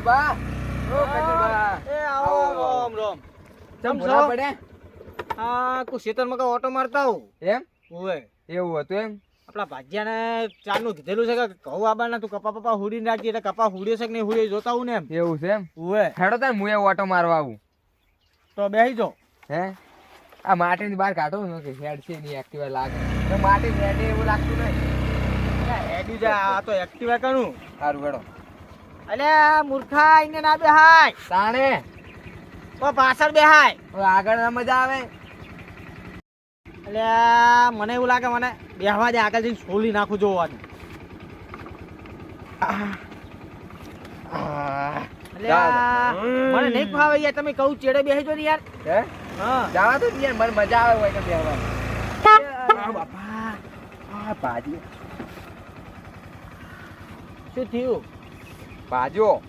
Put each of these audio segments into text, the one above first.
કજુરબા ઓ કજુરબા એ આવો રોમ રોમ ચમ ભૂલા પડે આ કો ખેતરમાં કા ઓટો મારતા હું એમ ઓય એવું હતું એમ આપણા ભાજ્યાને ચારનું કીધેલું છે કે ઘઉં આબાના તું કપા પપા હુડીને રાખજે એટલે કપા હુડ્યો છે કે નહીં હુડ્યો જોતા હું ને એમ એવું છે એમ ઓય હેડો તાર મુએ ઓટો મારવા આવું તો બેહી જો હે આ માટીની બહાર કાઢો ને કે હેડ છે ની એક્ટિવા લાગે તો માટી હેડ એવું લાગતું નહીં હેડી જા આ તો એક્ટિવા કરું સારું હેડો અલે મૂર્ખા ઇને ના બેહાય તાણે તો પાછળ બેહાય હવે આગળ ના મજા આવે અલે મને એવું લાગે મને બેહવા દે આગળ જઈને છોલી નાખું જોવાનું અલે મને નહીં ફાવે યાર તમે કહું ચેડે બેહી જો ને યાર હે હા જાવા તો યાર મને મજા આવે હોય કે બેહવા બાપા આ ભાજી શું થયું ભાજો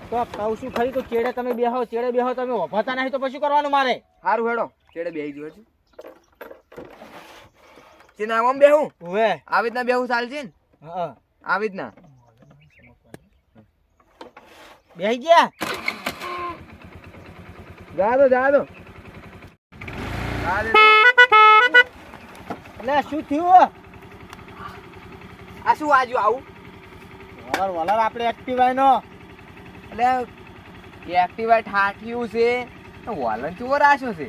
તો કહું છું ખરી તો ચેડે તમે બેહો તમે ઉભાતા નહીં તો પછી કરવાનું મારે સારું હેડો ચેડે બેહી ગયો છું ચીના આમ બેહું ઓવે આવી રીતના બેહું ચાલશે ને હા આવી રીતના બેહી ગયા જા દો એટલે શું થયું આ શું આજુ આવું વલર આપણે એક્ટિવા નો એટલે એક્ટિવા ઠાઠ્યું છે વલન ચુવો રાખ્યો છે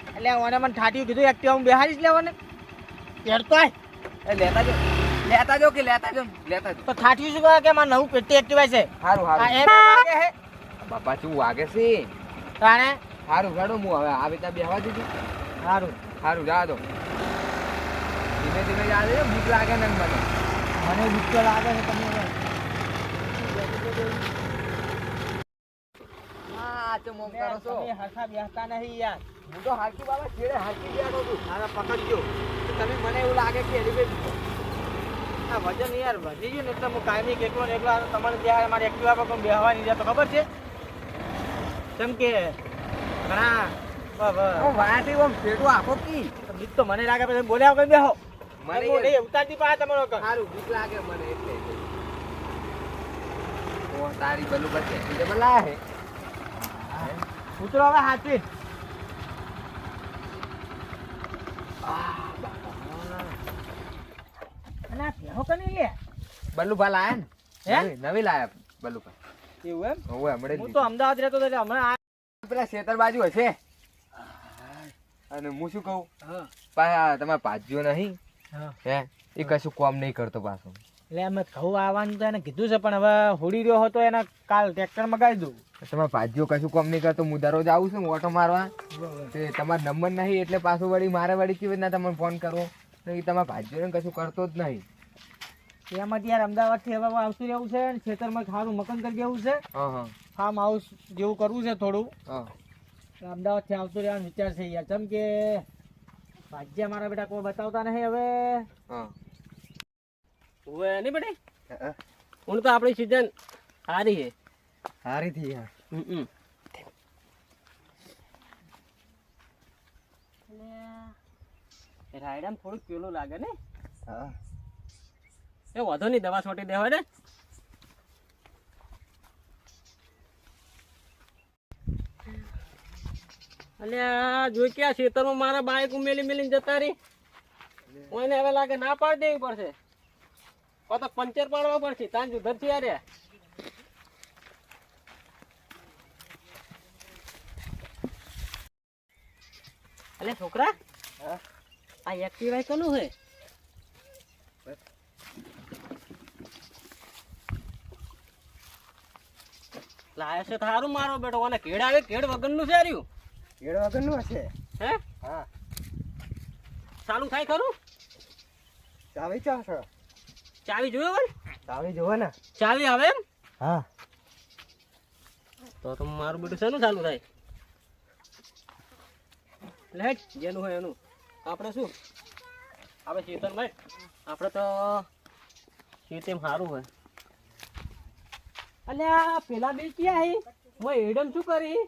એટલે ઓને મને ઠાઠ્યું કીધું એક્ટિવા હું બેહાડી જ લેવાને એડતો આય એ લેતા જો તો ઠાઠ્યું શું કે મારે નવું પેટી એક્ટિવા છે સારું આ સારું એમ વાગે હે બાપા શું વાગે છે તાણે સારું હેડો હું હવે આવી રીતના બેહવા દીધું સારું જા દો ધીમે ધીમે જા દે બીક લાગે ને મને બીક તો લાગે છે તમે હા તો મોમ કરો છો તમે હરખા બેહતા નહીં યાર હું તો હારકી બાબા છેડે હારકી બેઠો છું મારા પકડજો તમે મને એવું લાગે કે એલિવેટ આ વજન યાર વધી ગયું ને એટલે હું કાયમી એકલો ને એકલો તમારે ત્યાં મારી એક્ટિવા પર કોઈ બેહવા નહીં જતો ખબર છે કેમ કે ઘણા વાટી ઓમ પેટો આખો કી બીક તો મને લાગે પછી બોલ્યા વગર બેહો મને મને ઉતારતી પાસે તમારો કર સારું બીક લાગે મને એટલે ઓ તારી બલુ પર છે એટલે બલા હે ઉતરો હવે હાથી અને બેહો કની લે બલ્લુ ભા લાયા હે ને નવી લાયા બલ્લુ ભા એવું એમ ઓય હમણે હું તો અમદાવાદ રહેતો હતો એટલે હમણાં પેલા ખેતર બાજુ હશે અને હું શું કહું હા પા તમારે પાજ્યો નહીં હા હે એ કશું કોમ નહીં કરતો પાછો એટલે અમે ઘઉં આવવાનું તો એને કીધું છે પણ હવે હોડી રહ્યો હતો એને કાલ ટ્રેક્ટર મગાવી દઉં તમારે પાજ્યો કશું કોમ નહીં કરતો હું દરરોજ આવું છું ઓટો મારવા તે તમારો નંબર નહીં એટલે પાછું વળી મારે વળી કેવી રીતના તમને ફોન કરવો એ તમારે પાજ્યો ને કશું કરતો જ નહીં એમાંથી યાર અમદાવાદથી હવે આવતું રહેવું છે અને ખેતરમાં સારું મકાન કરી દેવું છે હા હા ફાર્મ હાઉસ જેવું કરવું છે થોડું હા અમદાવાદથી આવતું રહેવાનો વિચાર છે યાર જેમ કે ભાગ્ય મારા બેટા કોઈ બતાવતા નહીં હવે હા હવે નહીં બેટી હું તો આપણી સિઝન સારી છે સારી થી યાર રાયડામાં થોડુંક પેલું લાગે ને હા એ વધુ નહીં દવા છોટી દેવા ને અલ્યા જોઈ કે આ ખેતરમાં મારા બાઈક મેલીને જતા રહી કોઈને હવે લાગે ના પાડી દેવી પડશે તો પંચર પાડવા પડશે તાન જુધર થી યાર અલે છોકરા આ એક્ટિવા કોનું હે લાયા છે થારું મારો બેટો અને કેડ આવે કેડ વગરનું છે રહ્યું કેડ વગરનું હશે હે હા ચાલુ થાય ખરું ચાવી ચાસો ચાવી જોયો ને ચાવી જોવો ને ચાવી આવે એમ હા તો મારું બેટું શેનું ચાલુ થાય લે જેનું હોય એનું આપણે શું આપણે ચેતન ભાઈ આપણે તો ચેતન સારું હોય અલ્યા પેલા બે ક્યાં હે હું એડમ શું કરી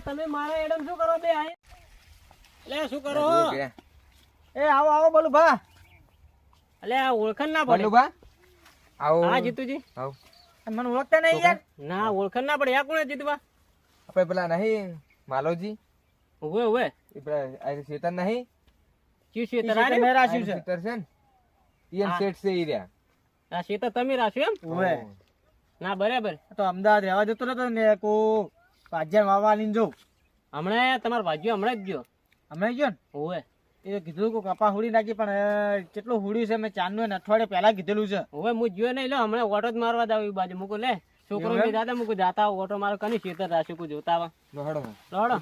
તમે મારા એડમ શું કરો બે આય લે શું કરો એ આવો આવો બોલું ભા અલ્યા ઓળખાણ ના પડે બોલું બા આવો હા જીતુજી આવો મને ઓળખતા નહીં યાર. ના ઓળખાણ ના પડે આ કોણ હે જીતુભા? આપણે પેલા નહીં માલોજી ઉવે ઉવે એ પેલા આ શેતર નહીં ચી શેતર ઈ આ રે? મેં રાખ્યું છે. શેતર છે ને ઈયન શેઠ છે ઈ રહ્યા. આ શેતર તમે રાખ્યું એમ? ઓવે. ના બરાબર. તો અમદાવાદ રહેવા જતો નતો ને કો ભાજ્યા વાવા લઈને જવું. હમણાં તમારો ભાજ્યો હમણાં જ ગયો. હમણાં ગયો ને ઓવે એ કીધું કે કપા હુડી નાખી પણ કેટલું હુડ્યું છે મેં ચાંદનું અઠવાડિયે પહેલા કીધેલું છે. ઓવે હું ગયો નહીં લો હમણાં ઓટો જ મારવા જાવ એ બાજુ મૂકો લે છોકરો એવું એમ? દાદા મૂકો જાતા ઓટો મારો કની શેતર રાખ્યું કોઈ જોતા આવા લો હેડો. લોડો